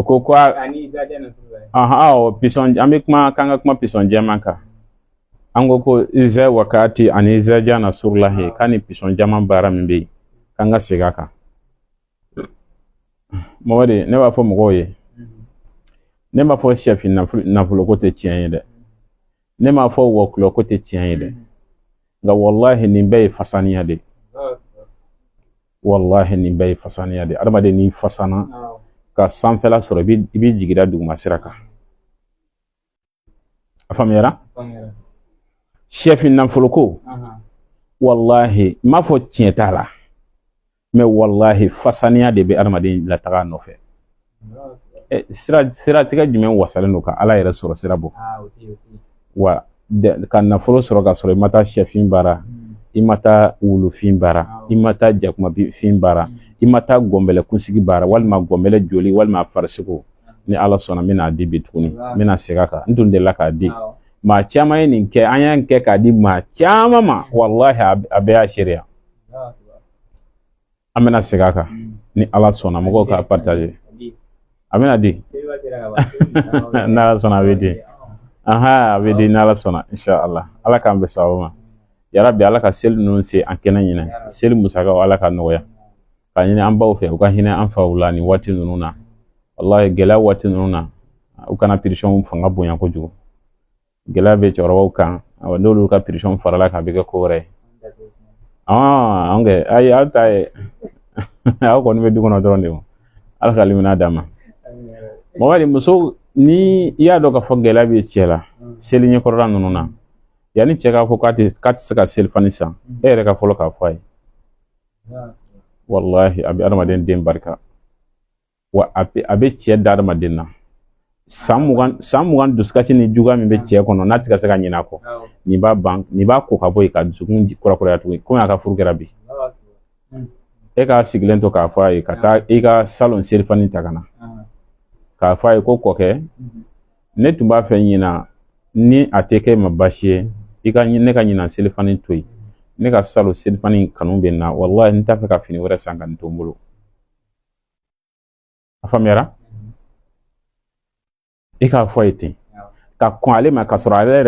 ko o pison ambe kuma kanga kuma pison jama ka ango ko iza wakati ani iza jana surlahi kani pison jama bara mbe kanga sigaka mawade ne ba fo mogoye ne ma fo chef na fulo ko te tiyen de ne ma fo woklo ko te tiyen de nga wallahi ni bay fasaniya de wallahi ni bay fasaniya de adama de ni fasana ka sanfela soro bi jigira duguma siraka afamera chef na fulo ko wallahi ma fo tiyen tala mais wallahi fasaniya de be adama de la taga no fe sira tiga jumen wasalen no ka ala yɛrɛ sɔrɔ sira bɔ wa ka nafolo sɔrɔ ka sɔrɔ i ma taa sɛfin bara i ma taa wulufin bara i ma taa jakumafin bara i ma taa gɔnbɛlɛ kunsigi bara walima gɔnbɛlɛ joli walima farisigo ni ala sɔnna n bɛna di bi tuguni n bɛna segin a kan n tun delila k'a di maa caman ye nin kɛ an y'an kɛ k'a di maa caman ma wallahi a bɛɛ y'a seereya an bɛna segin a kan ni ala sɔnna mɔgɔw k'a partager amena di nala sona wedi aha wedi nala sona inshallah ala kan be sawama ya rabbi ala ka sel nun se an kenan yina sel musaka ala ka noya kan yina an bawo fe ko hina an fawlani wati nununa wallahi gela wati nununa o kana pirishon fanga bonya ko jugo gela be choro kan awa dolu ka pirishon farala ka be ko re ange ay alta e aw ko ni be dugo no doronde mo ala ka limina dama mawadi muso ni iya do ka fo gela bi cela seli ni ko ran nuna yani ceka fo kati saka sel fanisa ere ka folo ka fay wallahi abi arma den barka wa abi ce dar madina samugan duskati ni juga mi be ce kono nati ka saka nyina ko ni ba bank ni ba ko ka boy ka dusun kura kura tu ko aka furgera bi e ka siglento ka fay ka ta e ka salon sel fanita kana ka fay ko koke ne tumba fe nyina ni ateke mabashie ika ne ka nyina selfani toy ne ka salo selfani kanun benna wallahi nta fe ka fini wora sanga ntombolo afamera ika foyti ka ko ale ma ka soro ale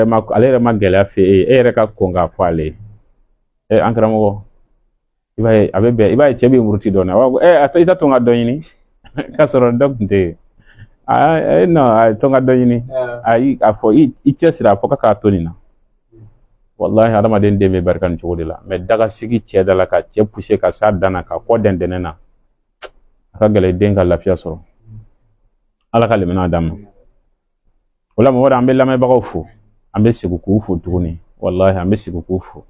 re ma gela fe re ka ko nga fale ankara mo ibaye abebe ibaye chebi muruti dona wa ata to nga doyini ka soro dokte no tonga doyini ai afo ichesira foka ka tonina wallahi adama den de me barkan chodila me daga sigi chedala ka che pushe ka sadana ka ko dendenena aka gele denga lafiya soro ala ka lemina adam wala mo wada ambe lamay bago fu ambe sigu ku fu tuguni wallahi ambe sigu ku fu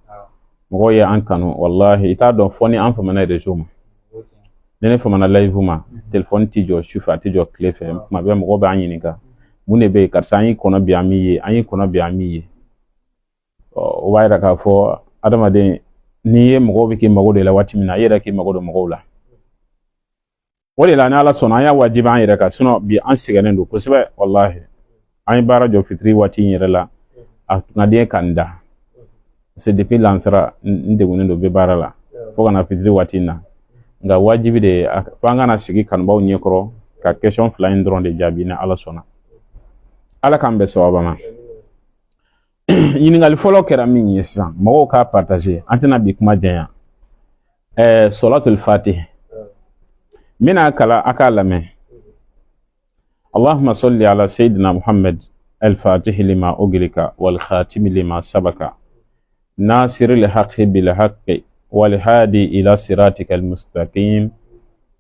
mo ye ankanu wallahi ita don foni an famana de joma nene famana live ma telephone tijo shufa tijo clefe ma be mo ba anyinika mune be karsanyi kono bi amiye anyi kono bi amiye o wayra ka fo adama de niye mo be ki mago de la wati mina yera ki mago do mo la wole la na ala sona ya wajiba an yera ka suno bi an sigane do ko sebe wallahi an bara jo fitri wati yera la ngade kanda c'est depuis lansara nde do be bara la fo kana fitri wati na nga wajibi de fanga na sigi kan baw nyekro ka question flying drone de jabina ala sona ala kambe sawaba ma yini ngal folo kera min yesa mago ka partager antena bi kuma janya salatul fatih mina kala akala me اللهم صل على سيدنا محمد الفاتح لما أغلق والخاتم لما سبق ناصر الحق بالحق والهادي إلى صراطك المستقيم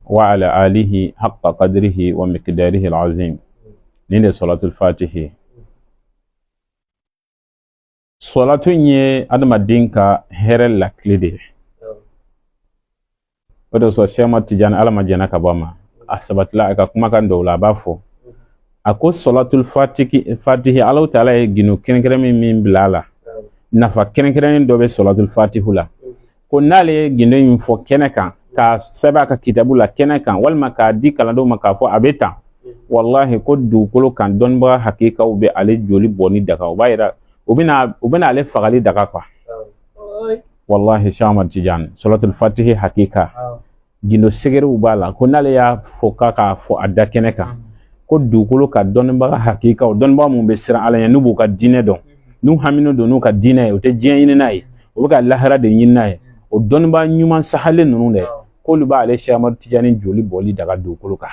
وعلى آله حق قدره ومقداره العظيم نين صلاة الفاتح صلاة ني أدم دينكا هرل لكليدي ودو سو شيما تجان على مجانا كباما أسبت لا أكا كما كان دولا بافو أكو صلاة الفاتح الله تعالى جنو كنكرمي من بلالا نفا كنكرمي دوبي صلاة الفاتح لا ko nale gindo yin fo kenekan ka seba ka kitabu la kenekan walma ka di kala do maka fo abeta wallahi ko du kolo kan don ba hakika ube ale joli boni daga o bayira ubina ale fagali daga kwa wallahi shamad tijan salatul fatih hakika gindo segere ubala ko nale ya fo ka fo adda kenekan ko dugukolo ka dɔnnibaga hakika o dɔnnibaga mun bɛ siran ala ɲɛ n'u b'u ka diinɛ dɔn n'u haminen don n'u ka diinɛ ye o tɛ diɲɛ ɲini n'a ye o bɛ ka lahara de ɲini n'a ye o dɔnnibaga ɲuman sahalen ninnu dɛ k'olu b'ale Cheikh Ahmadu Tijani joli bɔli daga dugukolo kan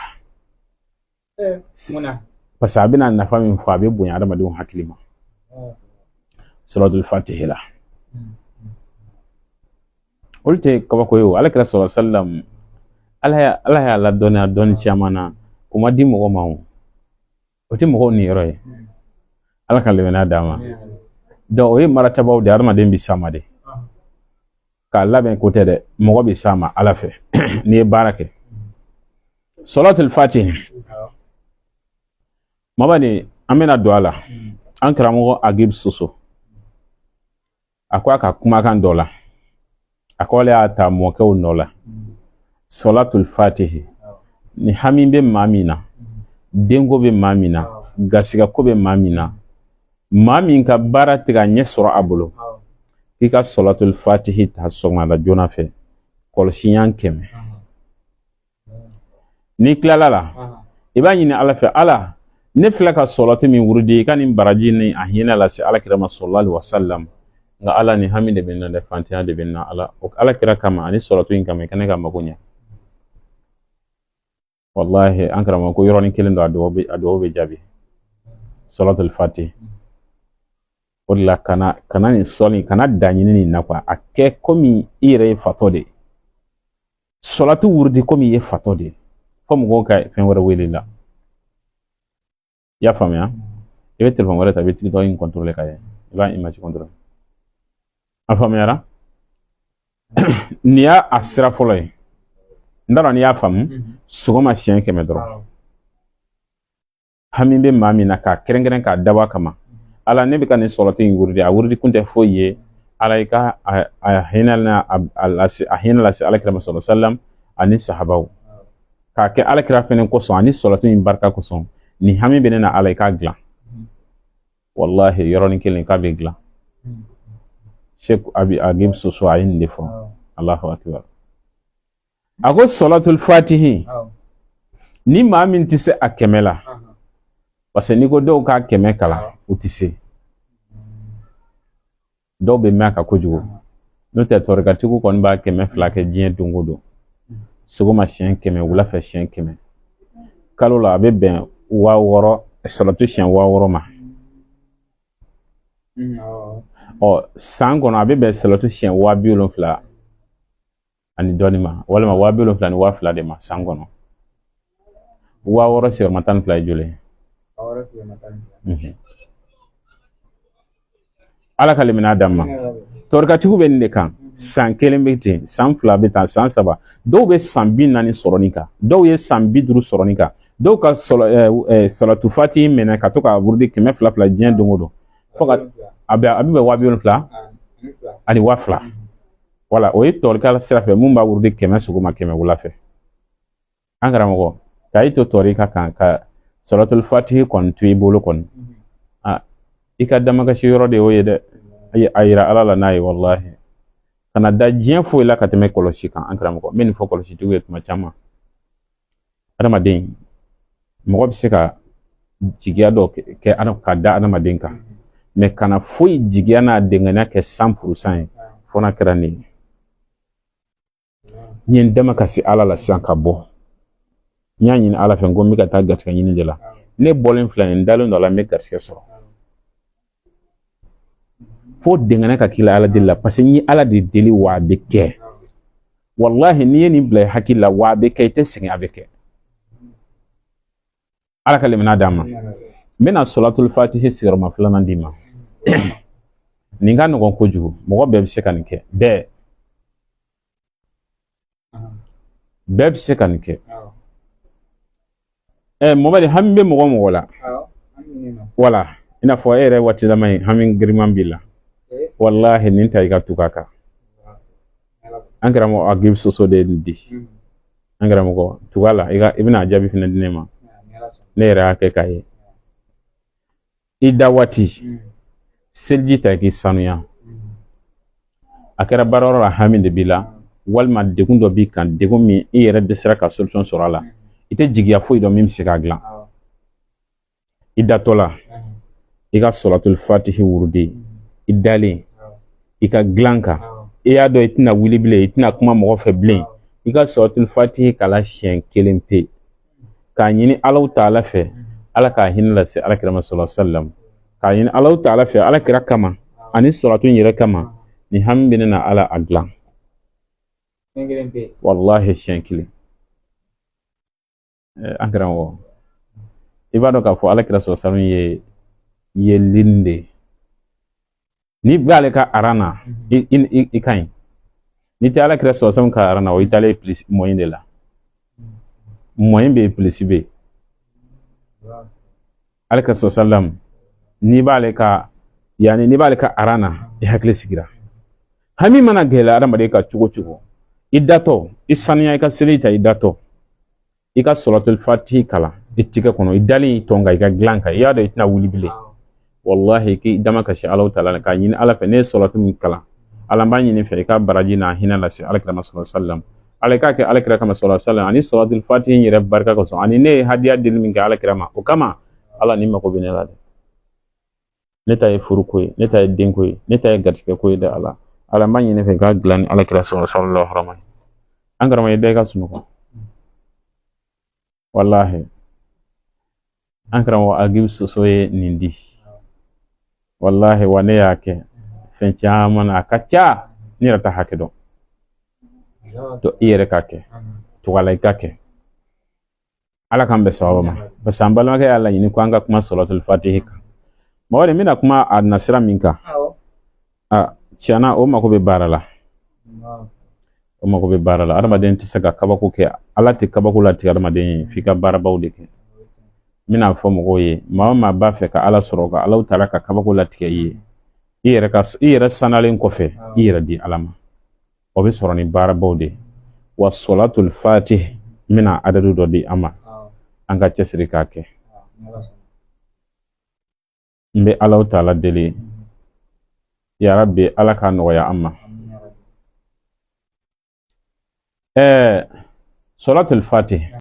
parce que a bɛna nafa min fɔ a bɛ bonya adamadenw hakili ma Suratul Fatiha la olu tɛ kabako ye o Alakira sallallahu alaihi wasallam ala y'a ladɔnniya dɔnni caman na o ma di mɔgɔ ma o tɛ mɔgɔw ni yɔrɔ ye ala ka lemɛnaya d'a ma donc o ye maratabaw de adamaden bɛ s'a ma de k'a labɛn ko tɛ dɛ mɔgɔ bɛ s'a ma ala fɛ n'i ye baara kɛ Suratul Fatiha mabani an bɛna don a la an karamɔgɔ Agib Soso a ko a ka kumakan dɔ la a ko ale y'a ta mɔkɛw nɔ la Suratul Fatiha ni hami bɛ maa min na denko bɛ maa min na gasigako bɛ maa min na maa min ka baara tɛ ka ɲɛ sɔrɔ a bolo k'i ka Suratul Fatiha ta sɔgɔmada joona fɛ kɔlɔsi ɲɛ 100 n'i tilala la i b'a ɲini ala fɛ ala ne filɛ ka Suratu min wurudi i ka nin baraji ni a hinɛ lase alakira ma sallallahu alaihi wasallam nka ala ni hami de bɛ na dɛ fantanya de bɛ na alakira kama ani Suratu in kama i ka ne ka mago ɲɛ wallahi an karamɔgɔ ko yɔrɔnin kelen don a dɔw bɛ jaabi Suratul Fatiha o de la kana nin sɔli kana da ɲini nin na quoi a kɛ komi i yɛrɛ ye fatɔ de Suratu wurudi komi i ye fatɔ de fo mɔgɔw ka fɛn wɛrɛ wele la i y'a faamuya i bɛ telefɔni wɛrɛ ta i bɛ TikTok in contrôler ka ye i b'a image contrôler a faamuyara nin y'a sira fɔlɔ ye n t'a dɔn n'i y'a faamu sɔgɔma siɲɛ 100 dɔrɔn hami bɛ maa min na k'a kɛrɛnkɛrɛn k'a dabɔ a kama ala ne bɛ ka nin Suratu in wurudi a wurudi kun tɛ foyi ye ala i ka a hinɛ lase alakira ma sallallahu alaihi wasallam ani sahabaw k'a kɛ alakira fɛnɛ kosɔn ani Suratu in barika kosɔn ni hami bɛ ne na ala i k'a dilan wallahi yɔrɔnin kelen k'a bɛ dilan Sheikh Agib Soso a ye nin de fɔ Allahu akbar a ko Suratul Fatiha ni maa min tɛ se a 100 la parce que n'i ko dɔw k'a 100 kalan u tɛ se dɔw bɛ mɛn a kan kojugu n'o tɛ tɔrikatigiw kɔni b'a 200 kɛ diɲɛ don o don sɔgɔma siɲɛ 100 wula fɛ siɲɛ 100 kalo la a bɛ bɛn 6000 Suratu siɲɛ 6000 ma san kɔnɔ a bɛ bɛn Suratu siɲɛ 70,000 ani dɔɔni ma walima 70,000 ni 2000 de ma san kɔnɔ 6000 sigiyɔrɔma 12 ye joli ala ka lemina d'an ma tɔrikatigiw bɛ nin de kan san 1 bɛ ten san 2 bɛ tan san 3 dɔw bɛ san 40 sɔrɔ nin kan dɔw ye san 50 sɔrɔ nin kan dɔw ka Suratu Fatiha minɛ ka to ka wurudi 200 diɲɛ don o don fo ka a bɛ bɛn 70,000 ani 2000 wala o ye tɔrika sira fɛ mun b'a wurudi 100 sɔgɔma 100 wula fɛ an karamɔgɔ k'a y'i to tɔrika kan ka Suratul Fatiha kɔni to i bolo kɔni i ka damakasi yɔrɔ de y'o ye dɛ a yira ala la n'a ye wallahi kana da diɲɛ foyi la ka tɛmɛ kɔlɔsi kan an karamɔgɔ n bɛ nin fɔ kɔlɔsitigiw ye tuma caman adamaden mɔgɔ bɛ se ka jigiya dɔ kɛ ka da adamaden kan mais kana foyi jigiya n'a dengania kɛ 100% ye fo n'a kɛra nin n ye n damakasi ala la sisan ka bɔ n y'a ɲini ala fɛ n ko n bɛ ka taa garisɛgɛ ɲini de la ne bɔlen filɛ nin n dalen dɔ la n bɛ garisɛgɛ sɔrɔ fo dengania ka k'i la ala deli la parce que n ye ala de deli wa a bɛ kɛ wallahi n'i ye nin bila i hakili la wa a bɛ kɛ i tɛ sɛgɛn a bɛ kɛ ala ka lemina d'an ma n bɛna Suratul Fatiha sigiyɔrɔma 2nan d'i ma nin ka nɔgɔn kojugu mɔgɔ bɛɛ bɛ se ka nin kɛ bɛɛ bɛ se ka nin kɛ mɔbali hami bɛ mɔgɔ mɔgɔ la wala i n'a fɔ e yɛrɛ waati lama ye hami giriman b'i la wallahi nin ta i ka tuka kan an karamɔgɔ Agib Soso de nin di an karamɔgɔ tuka la i bɛna jaabi fana di ne ma ne yɛrɛ y'a kɛ k'a ye i da waati seliji ta k'i sanuya a kɛra baara yɔrɔ la hami de b'i la walima degun dɔ b'i kan degun min i yɛrɛ dɛsɛra ka solution sɔrɔ a la i tɛ jigiya foyi dɔn min bɛ se k'a dilan idatola ika suratul fatihi wurudi idali ika glanka iya do itina wili bile itina kuma mɔgɔ fɛ bilen ika suratul fatihi kala siɲɛ kelen pe k'a ɲini Allahu Taala fɛ Ala k'a hinɛ lase Alakira ma sallallahu alaihi wasallam k'a ɲini Allahu Taala fɛ Alakira kama ani suratun yɛrɛ kama ni hami bɛ ne na Ala a dilan wallahi siɲɛ kelen an karamɔgɔ i b'a dɔn k'a fɔ Alakira sallallahu alaihi wasallam ye linde ni b'ale ka arana i ka ɲi ni tɛ Alakira sallallahu alaihi wasallam ka arana o i taalen plus moyen de la moyen bɛ plus bɛ Alakira sallallahu alaihi wasallam ni b'ale ka arana i hakili sigira hami mana gɛlɛya adamaden ka cogo cogo i datɔ i sanuya i ka seli ta i datɔ i ka suratul fatihi kala i tigɛ kɔnɔ i dalen i tɔn kan i ka dilan kan i y'a dɔn i tɛna wuli bilen wallahi k'i dama kasi Allahu Taala k'a ɲini Ala fɛ ne ye suratu min kalan Ala b'a ɲini fɛ i ka baraji n'a hinɛ lase Alakira ma sallallahu alaihi wasallam Ala k'a kɛ Alakira kama sallallahu alaihi wasallam ani suratul fatihi yɛrɛ barika kosɔn ani ne ye hadiya dili min kɛ Alakira ma o kama Ala ni mako bɛ ne la dɛ ne ta ye furu ko ye ne ta ye den ko ye ne ta ye garisɛgɛ ko ye dɛ Ala b'a ɲini fɛ i ka dilan ni Alakira sallallahu alaihi wasallam an karamɔgɔ bɛɛ ka sunɔgɔ wallahi an karamɔgɔ Agib Soso ye nin di wallahi wa ne y'a kɛ fɛn caman a ka ca ne yɛrɛ ta hakɛ dɔn to i yɛrɛ ka kɛ tugala i ka kɛ Ala k'an bɛn sababa ma parce que an balimakɛ y'a laɲini ko an ka kuma suratul fatihi kan mɔgɔ de bɛna kuma a nasira min kan tiɲɛna o mako bɛ baara la o mako bɛ baara la adamaden tɛ se ka kabako kɛ Ala tɛ kabako latigɛ adamaden ye f'i ka baarabaw de kɛ n bɛna fɔ mɔgɔw ye maa o maa b'a fɛ ka Ala sɔrɔ ka Allahu Taala ka kabako latigɛ i ye i yɛrɛ sanalen kɔfɛ i yɛrɛ di Ala ma o bɛ sɔrɔ ni baarabaw de wa suratul fatihi n bɛna adadu dɔ di an ma an ka cɛsiri k'a kɛ n bɛ Allahu Taala deli ya Rabbi Ala k'a nɔgɔya an ma suratul fatihi